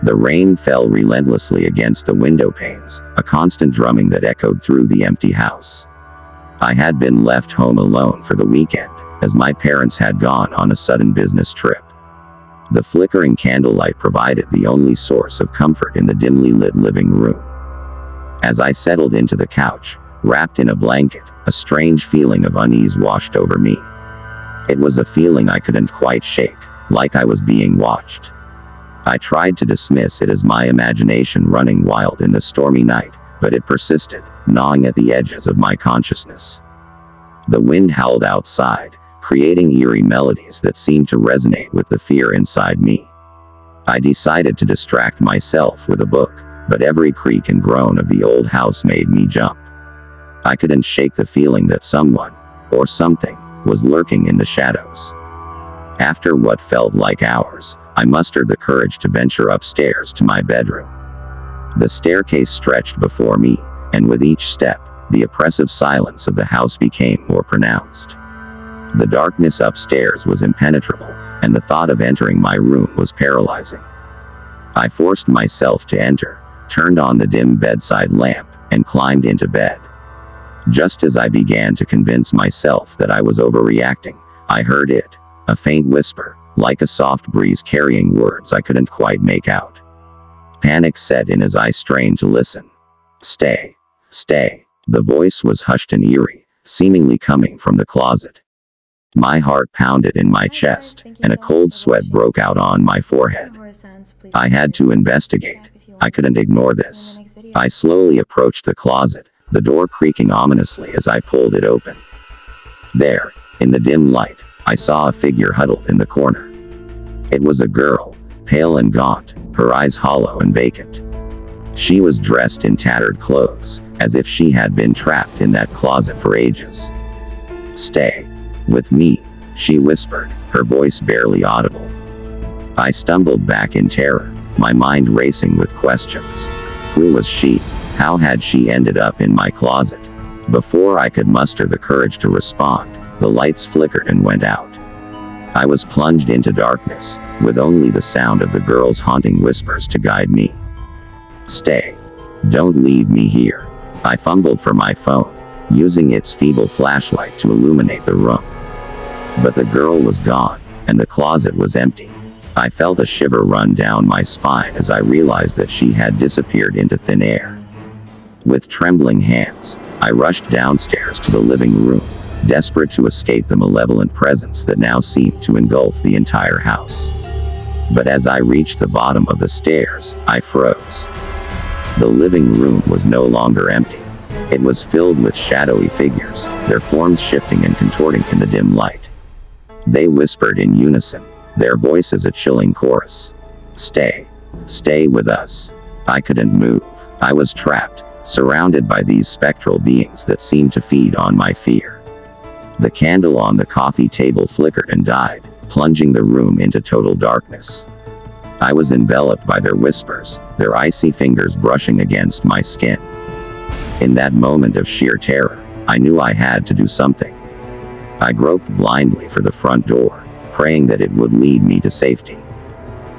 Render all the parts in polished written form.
The rain fell relentlessly against the window panes, a constant drumming that echoed through the empty house. I had been left home alone for the weekend, as my parents had gone on a sudden business trip. The flickering candlelight provided the only source of comfort in the dimly lit living room. As I settled into the couch, wrapped in a blanket, a strange feeling of unease washed over me. It was a feeling I couldn't quite shake, like I was being watched. I tried to dismiss it as my imagination running wild in the stormy night, but it persisted, gnawing at the edges of my consciousness. The wind howled outside, creating eerie melodies that seemed to resonate with the fear inside me. I decided to distract myself with a book, but every creak and groan of the old house made me jump. I couldn't shake the feeling that someone, or something, was lurking in the shadows. After what felt like hours, I mustered the courage to venture upstairs to my bedroom. The staircase stretched before me, and with each step, the oppressive silence of the house became more pronounced. The darkness upstairs was impenetrable, and the thought of entering my room was paralyzing. I forced myself to enter, turned on the dim bedside lamp, and climbed into bed. Just as I began to convince myself that I was overreacting, I heard it, a faint whisper, like a soft breeze carrying words I couldn't quite make out. Panic set in as I strained to listen. "Stay. Stay." The voice was hushed and eerie, seemingly coming from the closet. My heart pounded in my chest, and a cold sweat broke out on my forehead. I had to investigate. I couldn't ignore this. I slowly approached the closet, the door creaking ominously as I pulled it open. There, in the dim light, I saw a figure huddled in the corner. It was a girl, pale and gaunt, her eyes hollow and vacant. She was dressed in tattered clothes, as if she had been trapped in that closet for ages. "Stay with me," she whispered, her voice barely audible. I stumbled back in terror, my mind racing with questions. Who was she? How had she ended up in my closet? Before I could muster the courage to respond, the lights flickered and went out. I was plunged into darkness, with only the sound of the girl's haunting whispers to guide me. "Stay. Don't leave me here." I fumbled for my phone, using its feeble flashlight to illuminate the room. But the girl was gone, and the closet was empty. I felt a shiver run down my spine as I realized that she had disappeared into thin air. With trembling hands, I rushed downstairs to the living room, desperate to escape the malevolent presence that now seemed to engulf the entire house. But as I reached the bottom of the stairs, I froze. The living room was no longer empty. It was filled with shadowy figures, their forms shifting and contorting in the dim light. They whispered in unison, their voices a chilling chorus. "Stay. Stay with us." I couldn't move. I was trapped, surrounded by these spectral beings that seemed to feed on my fear. The candle on the coffee table flickered and died, plunging the room into total darkness. I was enveloped by their whispers, their icy fingers brushing against my skin. In that moment of sheer terror, I knew I had to do something. I groped blindly for the front door, praying that it would lead me to safety.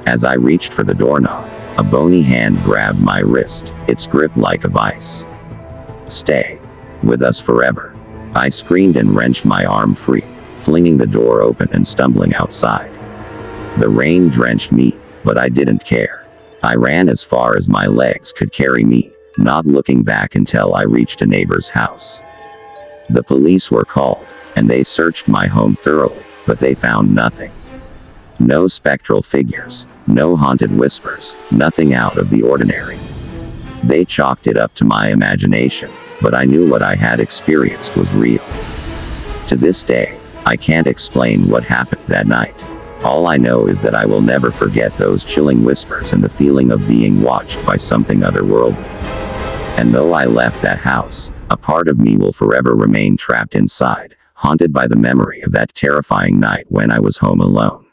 As I reached for the doorknob, a bony hand grabbed my wrist, its grip like a vice. "Stay with us forever." I screamed and wrenched my arm free, flinging the door open and stumbling outside. The rain drenched me, but I didn't care. I ran as far as my legs could carry me, not looking back until I reached a neighbor's house. The police were called, and they searched my home thoroughly, but they found nothing. No spectral figures, no haunted whispers, nothing out of the ordinary. They chalked it up to my imagination, but I knew what I had experienced was real. To this day, I can't explain what happened that night. All I know is that I will never forget those chilling whispers and the feeling of being watched by something otherworldly. And though I left that house, a part of me will forever remain trapped inside, haunted by the memory of that terrifying night when I was home alone.